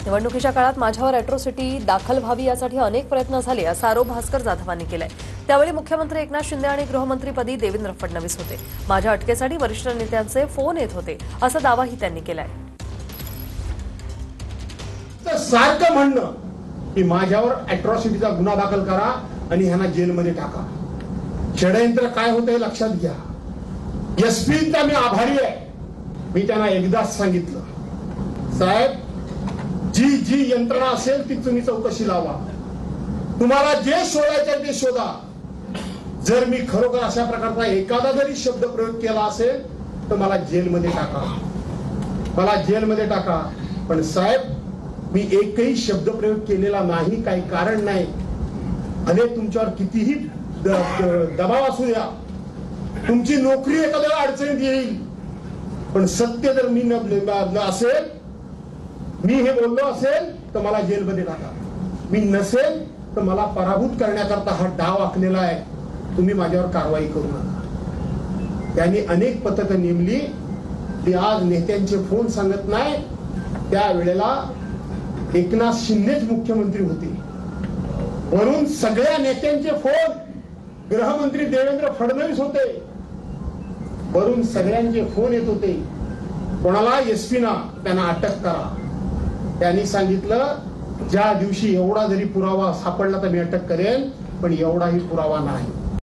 निवडणुकीच्या काळात माझ्यावर अॅट्रॉसिटी दाखल व्हावी यासाठी अनेक प्रयत्न झाले असा आरोप भास्कर जाधवांनी केलाय। त्यावेळी मुख्यमंत्री एकनाथ शिंदे आणि गृहमंत्रीपदी देवेंद्र फडणवीस होते। माझ्या अटकेसाठी वरिष्ठ नेत्यांचे फोन येत होते असा दावाही त्यांनी केलाय। सारखं म्हणणं की माझ्यावर अॅट्रॉसिटीचा गुन्हा दाखल करा आणि ह्यांना जेलमध्ये टाका। षडयंत्र काय होतं हे लक्षात घ्या। एसपीचा मी आभारी आहे। मी त्यांना एकदाच सांगितलं, साहेब जी यंत्रणा असेल ती तुम्ही चौकशी लावा, तुम्हाला जे शोधायचं ते शोधा। जर मी खरोखर अशा प्रकारचा एखादा जरी शब्द प्रयोग केला असेल तर मला जेलमध्ये टाका, मला जेलमध्ये टाका। पण साहेब मी एकही शब्द प्रयोग केलेला नाही, काही कारण नाही। भले तुमच्यावर कितीही दबाव असू द्या, तुमची नोकरी एखाद्या अडचणीत येईल, पण सत्य जर मी असेल, मी हे बोललो असेल तर मला जेलमध्ये टाका। मी नसेल तर मला पराभूत करण्याकरता हा डाव आखलेला आहे। तुम्ही माझ्यावर कारवाई करू नका। त्यांनी अनेक पथकं नेमली। ती आज नेत्यांचे फोन सांगत नाही, त्यावेळेला एकनाथ शिंदेच मुख्यमंत्री होते। वरून सगळ्या नेत्यांचे फोन गृहमंत्री देवेंद्र फडणवीस होते। वरून सगळ्यांचे फोन येत होते, कोणाला एसपीना त्यांना अटक करा। त्यांनी सांगितलं ज्या दिवशी एवढा जरी पुरावा सापडला तर मी अटक करेन, पण एवढाही पुरावा नाही।